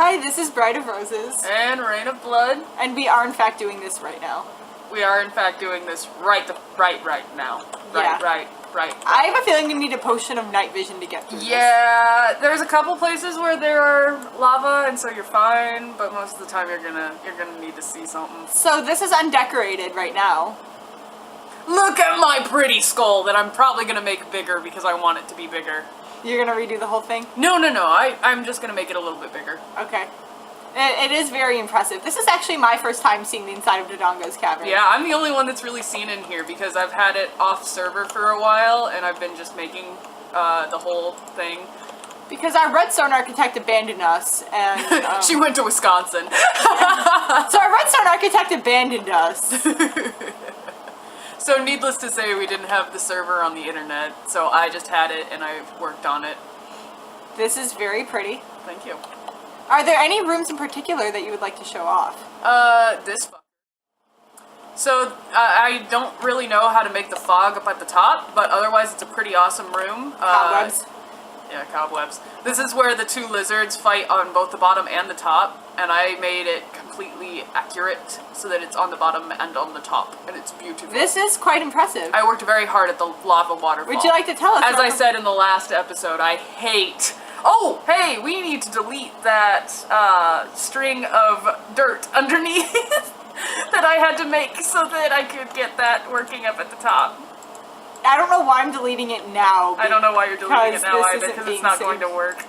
Hi, this is Bride of Roses. And Rain of Blood. And we are in fact doing this right now. We are in fact doing this right now. Right. I have a feeling we need a potion of night vision to get through this. Yeah, there's a couple places where there are lava and so you're fine, but most of the time you're gonna need to see something. So this is undecorated right now. Look at my pretty skull that I'm probably gonna make bigger because I want it to be bigger. You're gonna redo the whole thing? No, I'm just gonna make it a little bit bigger. Okay. It is very impressive. This is actually my first time seeing the inside of Dodongo's cavern. Yeah, I'm the only one that's really seen in here because I've had it off server for a while and I've been just making the whole thing. Because our redstone architect abandoned us and... she went to Wisconsin. So our redstone architect abandoned us. So needless to say, we didn't have the server on the internet, so I just had it and I worked on it. This is very pretty. Thank you. Are there any rooms in particular that you would like to show off? This. So, I don't really know how to make the fog up at the top, but otherwise it's a pretty awesome room. Cobwebs. Yeah, cobwebs. This is where the two lizards fight on both the bottom and the top, and I made it completely accurate so that it's on the bottom and on the top, and it's beautiful. This is quite impressive. I worked very hard at the lava waterfall. Would you like to tell us? As I said in the last episode, I hate... Oh, hey, we need to delete that string of dirt underneath that I had to make so that I could get that working up at the top. I don't know why I'm deleting it now. I don't know why you're deleting it now either, because because it's not going to work.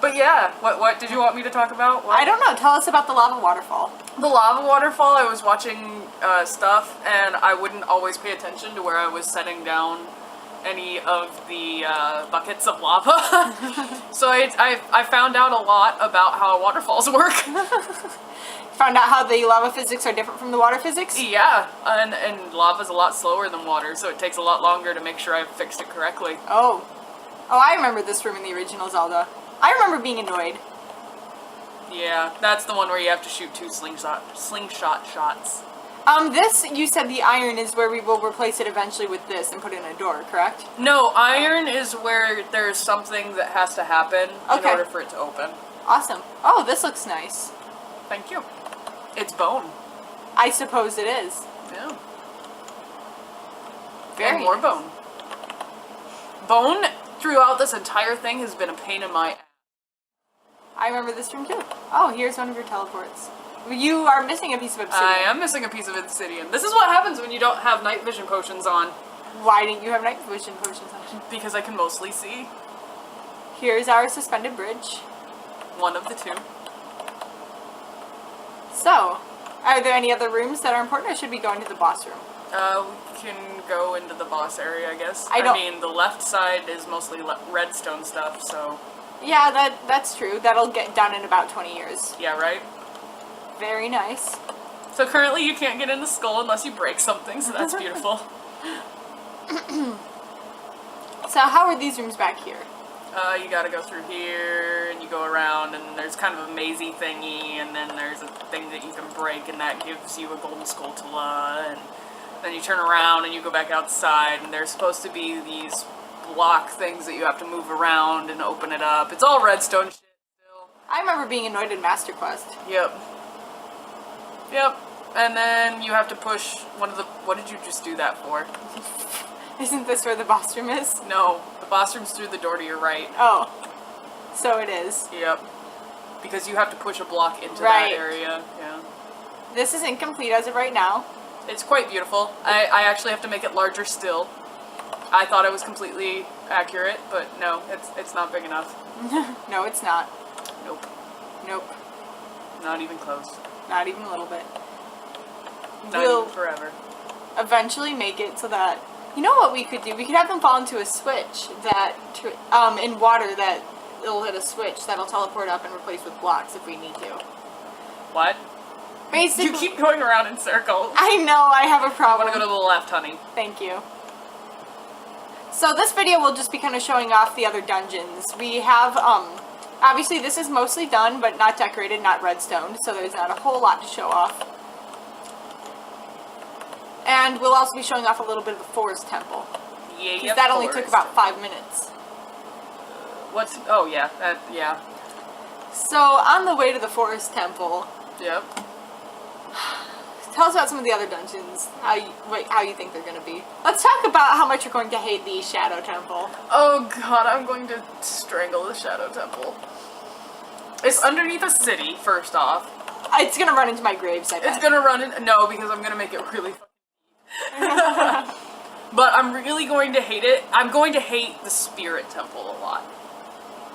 But yeah, what did you want me to talk about? What? I don't know. Tell us about the lava waterfall. The lava waterfall, I was watching stuff, and I wouldn't always pay attention to where I was setting down any of the buckets of lava. So I found out a lot about how waterfalls work. Found out how the lava physics are different from the water physics? Yeah, and lava's a lot slower than water, so it takes a lot longer to make sure I've fixed it correctly. Oh, I remember this room in the original Zelda. I remember being annoyed. Yeah, that's the one where you have to shoot two slingshot shots. This, you said the iron is where we will replace it eventually with this and put in a door, correct? No, iron is where there's something that has to happen in order for it to open. Awesome. Oh, this looks nice. Thank you. It's bone. I suppose it is. Yeah. Very and more nice. bone. Bone throughout this entire thing has been a pain in my ass. I remember this room too. Oh, here's one of your teleports. You are missing a piece of obsidian. I am missing a piece of obsidian. This is what happens when you don't have night vision potions on. Why didn't you have night vision potions on? Because I can mostly see. Here's our suspended bridge. One of the two. So, are there any other rooms that are important, or should we go into the boss room? We can go into the boss area, I guess. I mean, the left side is mostly redstone stuff, so... Yeah, that's true. That'll get done in about 20 years. Yeah, right? Very nice. So currently you can't get in the skull unless you break something, so that's beautiful. So how are these rooms back here? You gotta go through here, and you go around, and there's kind of a mazy thingy, and then there's a thing that you can break, and that gives you a golden skulltula, and then you turn around, and you go back outside, and there's supposed to be these block things that you have to move around and open it up. It's all redstone shit still. I remember being annoyed in Master Quest. Yep. And then you have to push one of the... What did you just do that for? Isn't this where the boss room is? No, the boss room's through the door to your right. Oh. So it is. Yep. Because you have to push a block into that area. Yeah. This is incomplete as of right now. It's quite beautiful. I actually have to make it larger still. I thought it was completely accurate, but no, it's not big enough. No, it's not. Nope. Nope. Not even close. Not even a little bit. Not even forever. Eventually make it so that... You know what we could do? We could have them fall into a switch that... in water that it'll hit a switch that'll teleport up and replace with blocks if we need to. What? Basically... You keep going around in circles. I know, I have a problem. I want to go to the left, honey. Thank you. So this video will just be kind of showing off the other dungeons. We have, obviously this is mostly done, but not decorated, not redstone, so there's not a whole lot to show off. And we'll also be showing off a little bit of the forest temple. Yeah, because that only took about 5 minutes. What's... Oh, yeah. Yeah. So, on the way to the forest temple, Yep. tell us about some of the other dungeons, how you think they're going to be. Let's talk about how much you're going to hate the Shadow Temple. Oh god, I'm going to strangle the Shadow Temple. It's underneath a city, first off. It's going to run into my graves, I bet. It's gonna run in. No, because I'm gonna make it really But I'm really going to hate it. I'm going to hate the Spirit Temple a lot.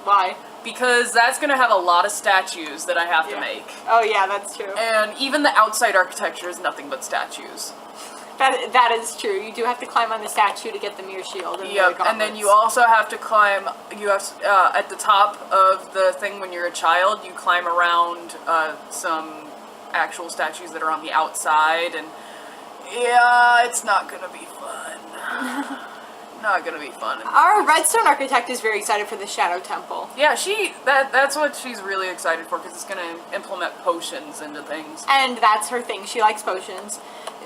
Why? Because that's gonna have a lot of statues that I have to Yeah. make. Oh yeah, that's true. And even the outside architecture is nothing but statues. That is true. You do have to climb on the statue to get the mirror shield. And Yep, the and then you gauntlets. also have to climb, at the top of the thing when you're a child, you climb around some actual statues that are on the outside, and yeah, it's not gonna be fun. Not gonna be fun. Our Redstone architect is very excited for the Shadow Temple. Yeah, that's what she's really excited for, because it's gonna implement potions into things. And that's her thing. She likes potions.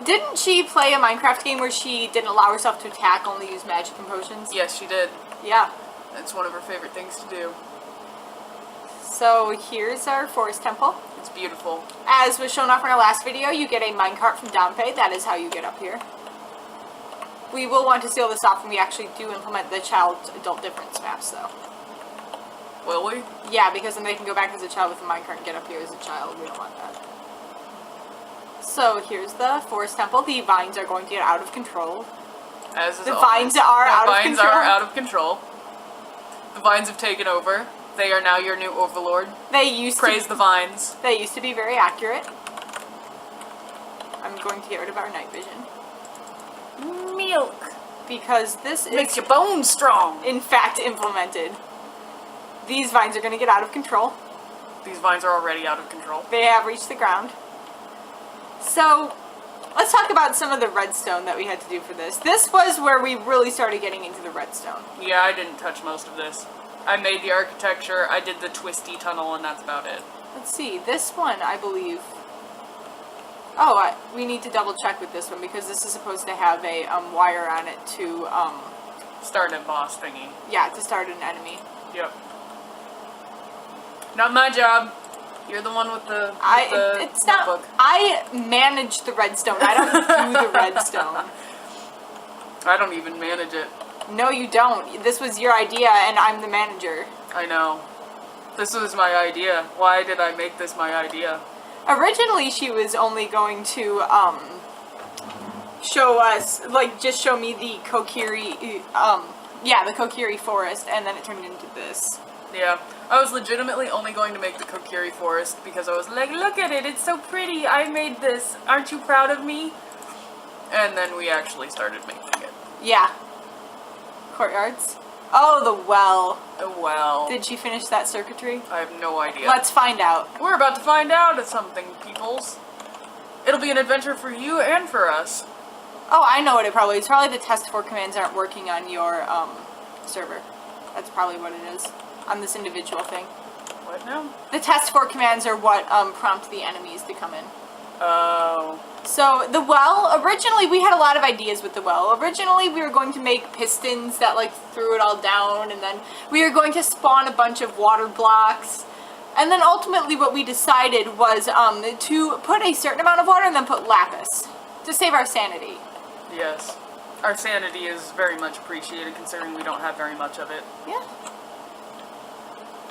Didn't she play a Minecraft game where she didn't allow herself to attack, only use magic and potions? Yes, she did. Yeah. It's one of her favorite things to do. So here's our forest temple. It's beautiful. As was shown off in our last video, you get a minecart from Dompe. That is how you get up here. We will want to seal this off when we actually do implement the child-adult difference maps, though. Will we? Yeah, because then they can go back as a child with a minecart and get up here as a child. We don't want that. So here's the forest temple. The vines are going to get out of control. As is The always. vines are The out of vines control. are out of control. The vines have taken over. They are now your new overlord. They used Praise to the vines. They used to be very accurate. I'm going to get rid of our night vision. Milk. Because this Makes is, your bones strong. in fact, implemented. These vines are going to get out of control. These vines are already out of control. They have reached the ground. So, let's talk about some of the redstone that we had to do for this. This was where we really started getting into the redstone. Yeah, I didn't touch most of this. I made the architecture, I did the twisty tunnel, and that's about it. Let's see, this one, I believe... Oh, we need to double check with this one because this is supposed to have a wire on it to, Start a boss thingy. yeah, to start an enemy. Yep. Not my job. You're the one with the, It's not, notebook. I manage the redstone. I don't do the redstone. I don't even manage it. No, you don't. This was your idea, and I'm the manager. I know. This was my idea. Why did I make this my idea? Originally, she was only going to, show us, like, just show me the Kokiri, the Kokiri forest, and then it turned into this. Yeah. I was legitimately only going to make the Kokiri forest because I was like, look at it, it's so pretty, I made this, aren't you proud of me? And then we actually started making it. Yeah. Courtyards. Oh, the well. Oh, well. Did she finish that circuitry? I have no idea. Let's find out. We're about to find out something, peoples. It'll be an adventure for you and for us. Oh, I know what it probably is. It's probably the test 4 commands aren't working on your, server. That's probably what it is. On this individual thing. What now? The test 4 commands are what, prompt the enemies to come in. Oh. So, the well, originally we had a lot of ideas with the well. Originally we were going to make pistons that, like, threw it all down, and then we were going to spawn a bunch of water blocks. And then ultimately what we decided was, to put a certain amount of water and then put lapis. To save our sanity. Yes. Our sanity is very much appreciated considering we don't have very much of it. Yeah.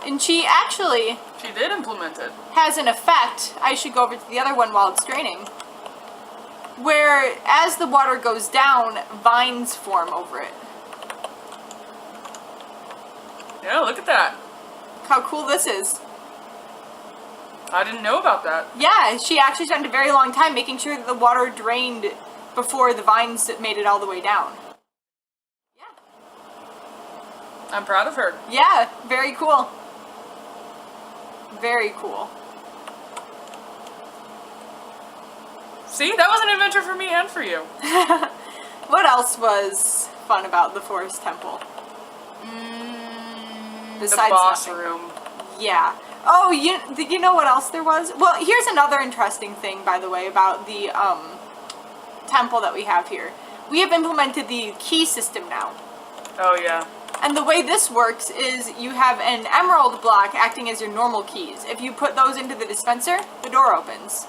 And she actually She did implement it. has an effect. I should go over to the other one while it's draining. Where, as the water goes down, vines form over it. Yeah, look at that. How cool this is. I didn't know about that. Yeah, she actually spent a very long time making sure that the water drained before the vines made it all the way down. Yeah. I'm proud of her. Yeah, very cool. Very cool. See, that was an adventure for me and for you. What else was fun about the forest temple? The boss nothing. room. Yeah. Oh, you know what else there was? Well, here's another interesting thing, by the way, about the temple that we have here. We have implemented the key system now. Oh, yeah. And the way this works is you have an emerald block acting as your normal keys. If you put those into the dispenser, the door opens.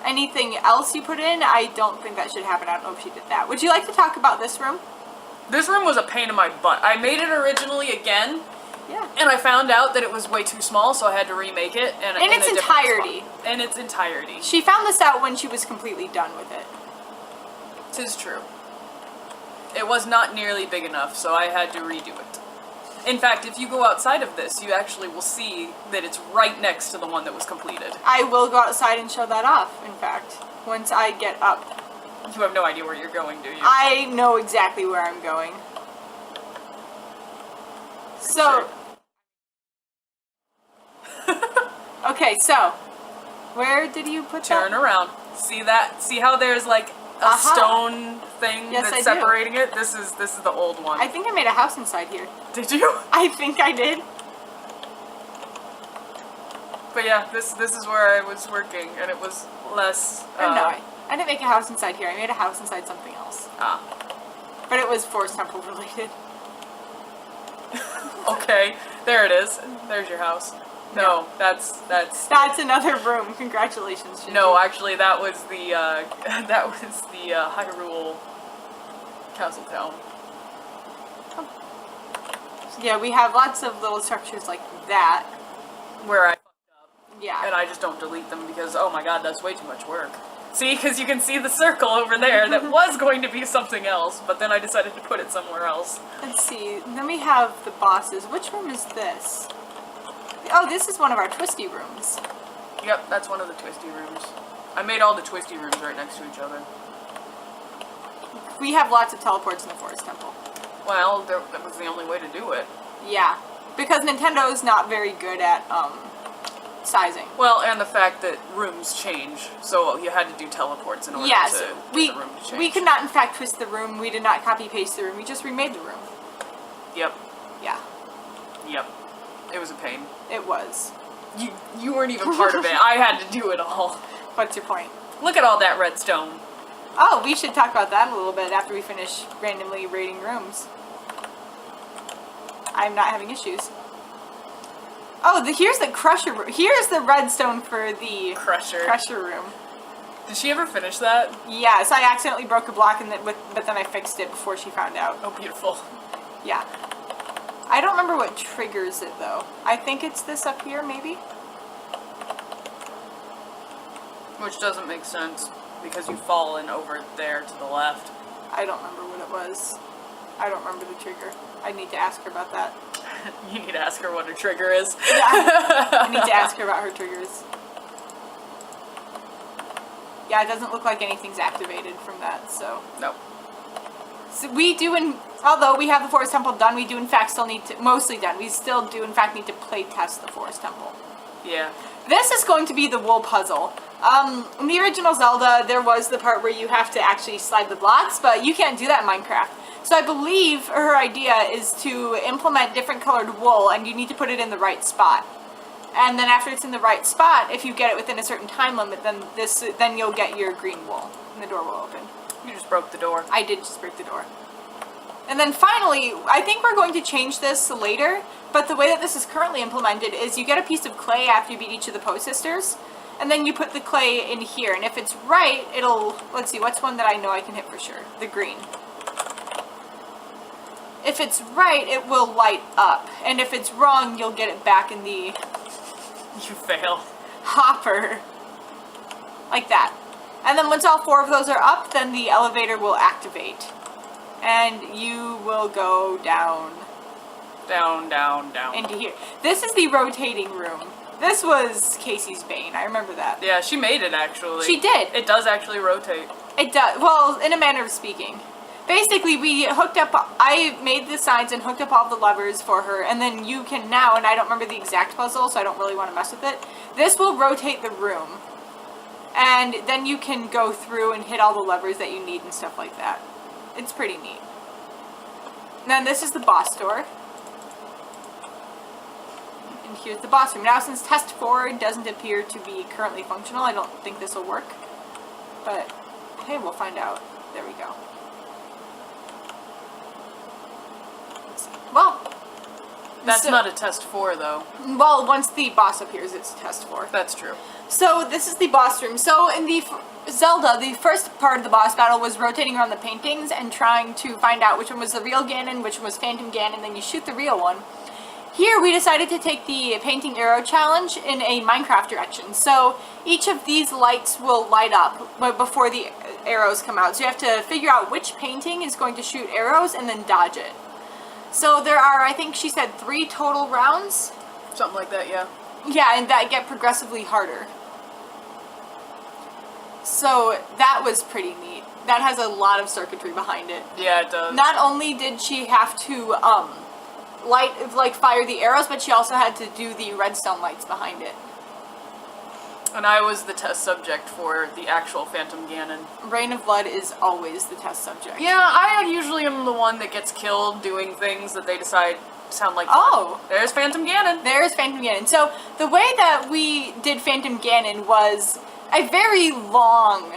Anything else you put in, I don't think that should happen. I don't know if she did that. Would you like to talk about this room? This room was a pain in my butt. I made it originally again. Yeah. And I found out that it was way too small, so I had to remake it. And in its entirety. In its entirety. She found this out when she was completely done with it. 'Tis true. It was not nearly big enough, so I had to redo it. In fact, if you go outside of this, you actually will see that it's right next to the one that was completed. I will go outside and show that off, in fact, once I get up. You have no idea where you're going, do you? I know exactly where I'm going. So... Okay, so, where did you put that? Turn around. See that? See how there's like a stone thing Yes, that's separating it? This is the old one. I think I made a house inside here. Did you? I think I did. But yeah, this is where I was working, and it was less. No, I didn't make a house inside here. I made a house inside something else. Ah. But it was Forest Temple related. Okay, there it is. There's your house. No, that's another room. Congratulations, Shinji. No, actually, that was the Hyrule Castle Town. Yeah, we have lots of little structures like that. Where I fucked up. Yeah. And I just don't delete them because, oh my god, that's way too much work. See, because you can see the circle over there that was going to be something else, but then I decided to put it somewhere else. Let's see. Then we have the bosses. Which room is this? Oh, this is one of our twisty rooms. Yep, that's one of the twisty rooms. I made all the twisty rooms right next to each other. We have lots of teleports in the Forest Temple. Well, that was the only way to do it. Yeah, because Nintendo is not very good at sizing. Well, and the fact that rooms change, so you had to do teleports in order to get the room to change. We could not, in fact, twist the room. We did not copy-paste the room. We just remade the room. Yep. Yeah. Yep. It was a pain. It was. You weren't even part of it. I had to do it all. What's your point? Look at all that redstone. Oh, we should talk about that a little bit after we finish randomly raiding rooms. I'm not having issues. Oh, here's the crusher room. Here's the redstone for the crusher room. Did she ever finish that? Yes, I accidentally broke a block, but then I fixed it before she found out. Oh, beautiful. Yeah. I don't remember what triggers it, though. I think it's this up here, maybe? Which doesn't make sense, because you've fallen over there to the left. I don't remember what it was. I don't remember the trigger. I need to ask her about that. You need to ask her what her trigger is. Yeah. I need to ask her about her triggers. Yeah, it doesn't look like anything's activated from that, so... No. So we do, although we have the Forest Temple done, we do in fact still need to, mostly done, we still do in fact need to play test the Forest Temple. Yeah. This is going to be the wool puzzle. In the original Zelda, there was the part where you have to actually slide the blocks, but you can't do that in Minecraft. So I believe her idea is to implement different colored wool, and you need to put it in the right spot. And then after it's in the right spot, if you get it within a certain time limit, then you'll get your green wool, and the door will open. You just broke the door. I did just break the door. And then finally, I think we're going to change this later, but the way that this is currently implemented is you get a piece of clay after you beat each of the Poe sisters, and then you put the clay in here, and if it's right, it'll, let's see, what's one that I know I can hit for sure? The green. If it's right, it will light up, and if it's wrong, you'll get it back in the... You fail. Hopper. Like that. And then once all 4 of those are up, then the elevator will activate. And you will go down. Down, down, down. Into here. This is the rotating room. This was Casey's bane. I remember that. Yeah, she made it actually. She did. It does actually rotate. It does. Well, in a manner of speaking. Basically, we hooked up, I made the signs and hooked up all the levers for her, and then you can now, and I don't remember the exact puzzle, so I don't really want to mess with it. This will rotate the room. And then you can go through and hit all the levers that you need and stuff like that. It's pretty neat. And then this is the boss door. And here's the boss room. Now, since test 4 doesn't appear to be currently functional, I don't think this will work. But, hey, we'll find out. There we go. Well, That's not a test 4, though. Well, once the boss appears, it's test 4. That's true. So this is the boss room. So in the Zelda, the first part of the boss battle was rotating around the paintings and trying to find out which one was the real Ganon, which one was Phantom Ganon, then you shoot the real one. Here we decided to take the painting arrow challenge in a Minecraft direction. So each of these lights will light up before the arrows come out. So you have to figure out which painting is going to shoot arrows and then dodge it. So there are, I think she said, 3 total rounds. Something like that, yeah. Yeah, and that get progressively harder. So that was pretty neat. That has a lot of circuitry behind it. Yeah, it does. Not only did she have to fire the arrows, but she also had to do the redstone lights behind it. And I was the test subject for the actual Phantom Ganon. RainofBlood is always the test subject. Yeah, I usually am the one that gets killed doing things that they decide sound like fun. Oh! There's Phantom Ganon. There's Phantom Ganon. So the way that we did Phantom Ganon was a very long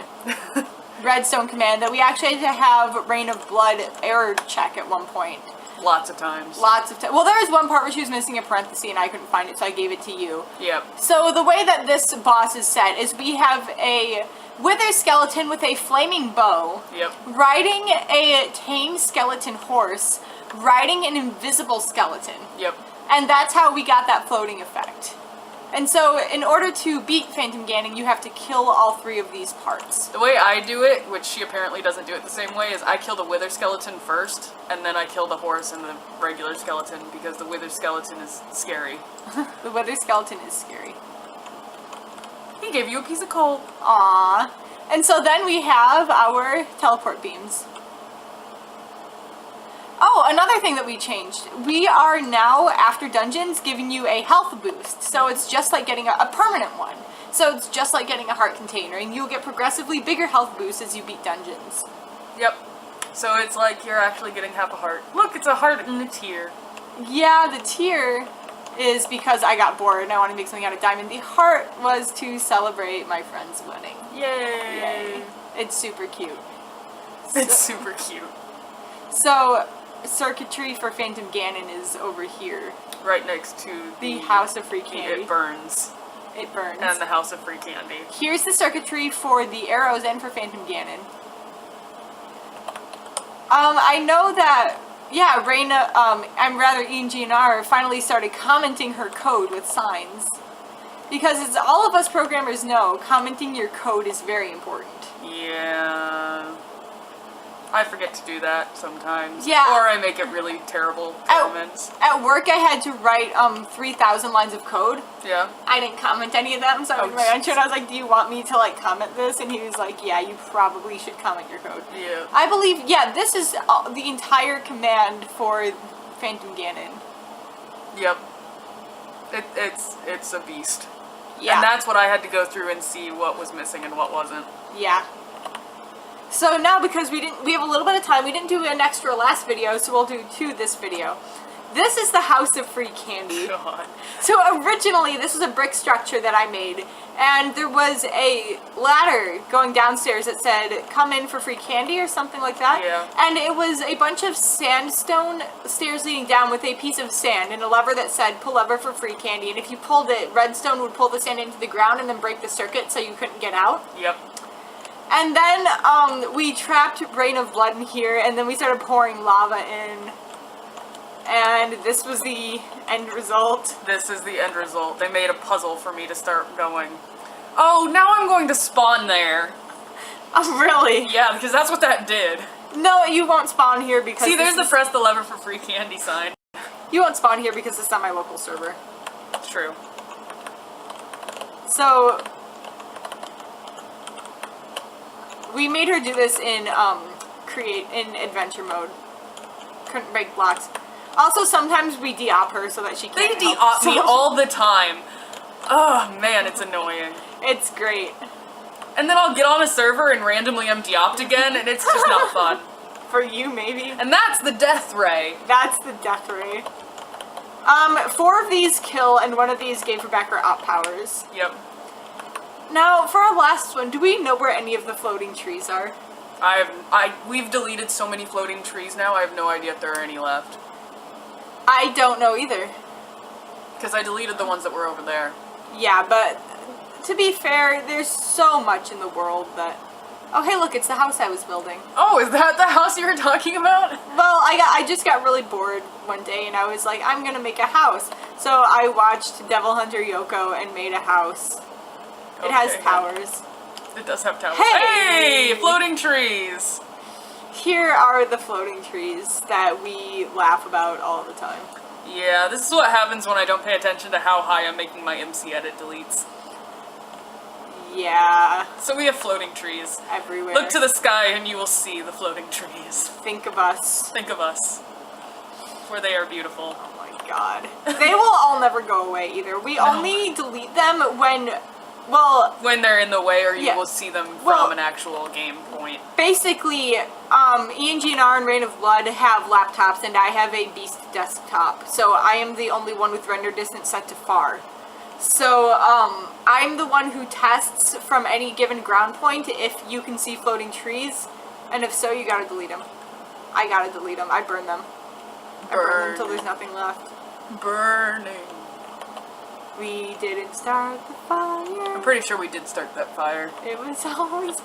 redstone command that we actually had to have RainofBlood error check at one point. Lots of times. Lots of times. Well, there was one part where she was missing a parenthesis and I couldn't find it, so I gave it to you. Yep. So the way that this boss is set is we have a wither skeleton with a flaming bow. Yep. Riding a tame skeleton horse. Riding an invisible skeleton. Yep. And that's how we got that floating effect. And so, in order to beat Phantom Ganon, you have to kill all 3 of these parts. The way I do it, which she apparently doesn't do it the same way, is I kill the wither skeleton first, and then I kill the horse and the regular skeleton, because the wither skeleton is scary. The wither skeleton is scary. He gave you a piece of coal. Aww. And so then we have our teleport beams. Oh, another thing that we changed. We are now, after dungeons, giving you a health boost. So it's just like getting a permanent one. So it's just like getting a heart container, and you'll get progressively bigger health boosts as you beat dungeons. Yep. So it's like you're actually getting half a heart. Look, it's a heart and a tear. Yeah, the tear is because I got bored and I want to make something out of diamond. The heart was to celebrate my friend's wedding. Yay! Yay. It's super cute. It's super cute. So, circuitry for Phantom Ganon is over here. Right next to The House of Free Candy. It burns. It burns. And the House of Free Candy. Here's the circuitry for the arrows and for Phantom Ganon. I know that, yeah, ENGNR finally started commenting her code with signs. Because as all of us programmers know, commenting your code is very important. Yeah. I forget to do that sometimes. Yeah. Or I make it really terrible comments. At work, I had to write 3,000 lines of code. Yeah. I didn't comment any of them, so I went to my mentor and I was like, do you want me to, like, comment this? And he was like, yeah, you probably should comment your code. Yeah. I believe, yeah, this is the entire command for Phantom Ganon. Yep. It's a beast. Yeah. And that's what I had to go through and see what was missing and what wasn't. Yeah. So now, because we have a little bit of time, we didn't do an extra last video, so we'll do 2 this video. This is the House of Free Candy. God. So originally, this was a brick structure that I made, and there was a ladder going downstairs that said, come in for free candy, or something like that. Yeah. And it was a bunch of sandstone stairs leading down with a piece of sand, and a lever that said, pull lever for free candy, and if you pulled it, redstone would pull the sand into the ground and then break the circuit so you couldn't get out. Yep. And then, we trapped RainofBlood in here, and then we started pouring lava in. And this was the end result. This is the end result. They made a puzzle for me to start going, oh, now I'm going to spawn there. Oh, really? Yeah, because that's what that did. No, you won't spawn here because... See, there's the press the lever for free candy sign. You won't spawn here because it's not my local server. It's true. So... we made her do this in, in adventure mode. Couldn't break blocks. Also, sometimes we de-op her so that she They can't de-op me all the time. Oh, man, it's annoying. It's great. And then I'll get on a server and randomly I'm de-opped again, and it's just not fun. For you, maybe. And that's the death ray. That's the death ray. 4 of these kill, and 1 of these gave her back her op powers. Yep. Now, for our last one, do we know where any of the floating trees are? We've deleted so many floating trees now, I have no idea if there are any left. I don't know either. Because I deleted the ones that were over there. Yeah, but to be fair, there's so much in the world that... Oh, hey, look, it's the house I was building. Oh, is that the house you were talking about? Well, I just got really bored one day, and I was like, I'm gonna make a house. So I watched Devil Hunter Yoko and made a house. It has Okay. towers. It does have towers. Hey! Hey! Floating trees! Here are the floating trees that we laugh about all the time. Yeah, this is what happens when I don't pay attention to how high I'm making my MC edit deletes. Yeah, So we have floating trees. everywhere. Look to the sky and you will see the floating trees. Think of us. Think of us. For they are beautiful. Oh my god. They will all never go away either. We only delete them when, well, When they're in the way or you Yeah. will see them Well- from an actual game point. basically, ENGNR and RainofBlood have laptops and I have a Beast desktop. So I am the only one with render distance set to far. So, I'm the one who tests from any given ground point if you can see floating trees, and if so, you gotta delete them. I gotta delete them. I burn them. I burn them until there's nothing left. Burning. We didn't start the fire. I'm pretty sure we did start that fire. It was always...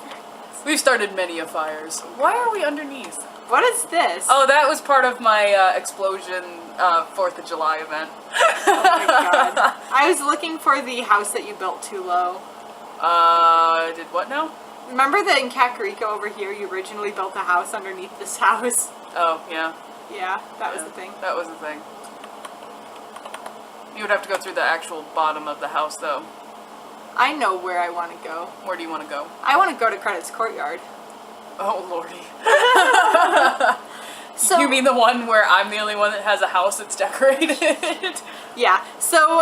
We've started many of fires. Why are we underneath? What is this? Oh, that was part of my explosion 4th of July event. Oh my god. I was looking for the house that you built too low. Did what now? Remember that in Kakariko over here, you originally built a house underneath this house? Oh, yeah. Yeah, that was the thing. That was the thing. You would have to go through the actual bottom of the house, though. I know where I want to go. Where do you want to go? I want to go to Credit's Courtyard. Oh, lordy. So, You mean the one where I'm the only one that has a house that's decorated? yeah. So,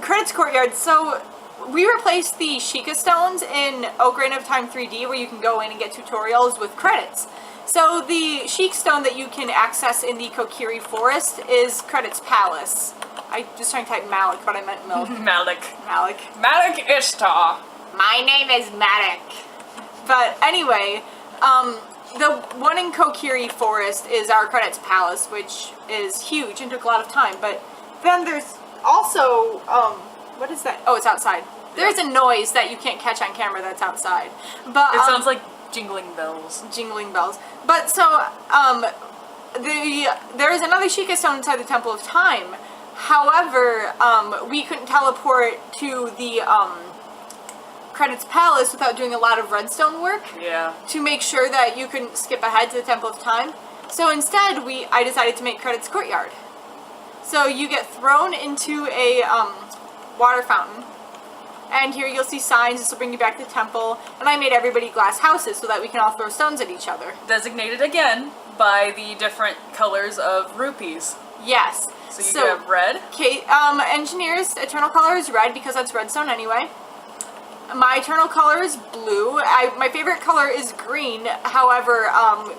Credit's Courtyard. So, we replaced the Sheikah stones in Ocarina of Time 3D, where you can go in and get tutorials with credits. So, the Sheik stone that you can access in the Kokiri Forest is Credit's Palace. I was trying to type Malik, but I meant milk. Malik. Malik. Malik Ishtar. My name is Malik. But anyway, the one in Kokiri Forest is our Credit's Palace, which is huge and took a lot of time. But then there's also, what is that? Oh, it's outside. There's a noise that you can't catch on camera that's outside. But It sounds like jingling bells. jingling bells. But so, there is another Sheikah stone inside the Temple of Time. However, we couldn't teleport to the, Credit's Palace without doing a lot of redstone work Yeah. to make sure that you couldn't skip ahead to the Temple of Time. So instead, I decided to make Credit's Courtyard. So you get thrown into a water fountain, and here you'll see signs. This will bring you back to the temple. And I made everybody glass houses so that we can all throw stones at each other. Designated again by the different colors of rupees. Yes. So you have red. Okay, Engineer's eternal color is red because that's redstone anyway. My eternal color is blue. My favorite color is green. However,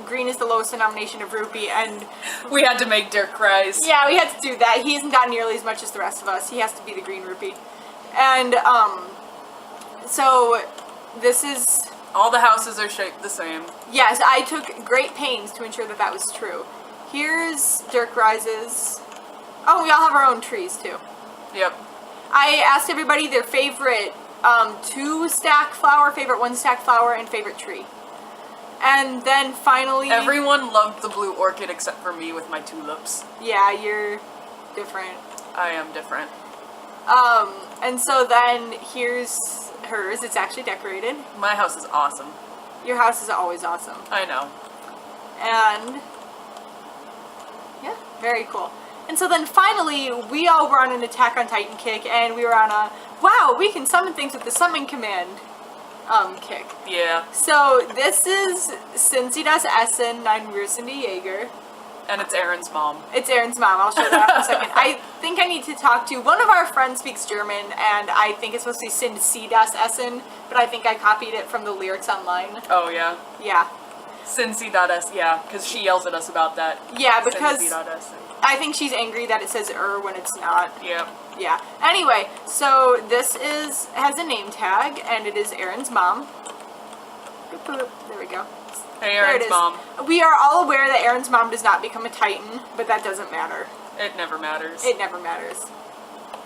green is the lowest denomination of rupee, and We had to make Dirk rise. yeah, we had to do that. He hasn't got nearly as much as the rest of us. He has to be the green rupee. And, so, this is... All the houses are shaped the same. Yes, I took great pains to ensure that that was true. Here's Dirk Rises. Oh, we all have our own trees, too. Yep. I asked everybody their favorite 2-stack flower, favorite 1-stack flower, and favorite tree. And then finally... Everyone loved the blue orchid except for me with my tulips. Yeah, you're different. I am different. And so then here's hers. It's actually decorated. My house is awesome. Your house is always awesome. I know. And yeah, very cool. And so then finally, we all were on an Attack on Titan kick, and we were on a, wow, we can summon things with the summon command kick. Yeah. So this is Sind Sie das Essen? Nein, wir sind die Jäger. And it's Aaron's mom. It's Aaron's mom. I'll show that in a second. I think I need to talk to one of our friends speaks German, and I think it's supposed to be Sind Sie das Essen, but I think I copied it from the lyrics online. Oh, yeah. Yeah. Cincy.s, yeah, because she yells at us about that. Yeah, because Cincy.s. I think she's angry that it says when it's not. Yep. Yeah. Anyway, so this has a name tag, and it is Aaron's mom. Boop, boop. There we go. Hey, There it Aaron's is. mom. We are all aware that Aaron's mom does not become a Titan, but that doesn't matter. It never matters. It never matters.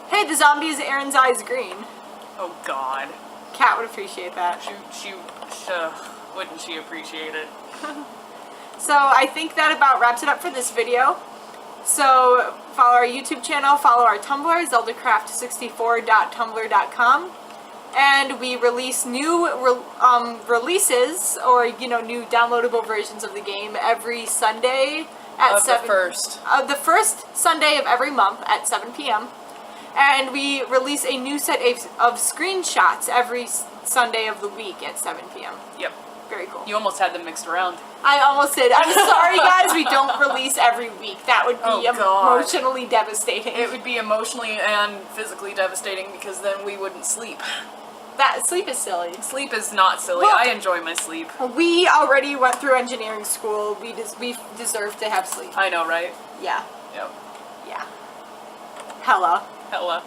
Hey, the zombie is Aaron's eyes green. Oh God. Cat would appreciate that. Wouldn't she appreciate it? So I think that about wraps it up for this video. So follow our YouTube channel, follow our Tumblr, zeldacraft64.tumblr.com. And we release new releases, or new downloadable versions of the game every Sunday at the first Sunday of every month at 7 p.m. And we release a new set of screenshots every Sunday of the week at 7 p.m. Yep. Very cool. You almost had them mixed around. I almost did. I'm sorry, guys. We don't release every week. That would be emotionally devastating. It would be emotionally and physically devastating because then we wouldn't sleep. That sleep is silly. Sleep is not silly. Well, I enjoy my sleep. We already went through engineering school. We deserve to have sleep. I know, right? Yeah. Yep. Yeah. Hella. Hella.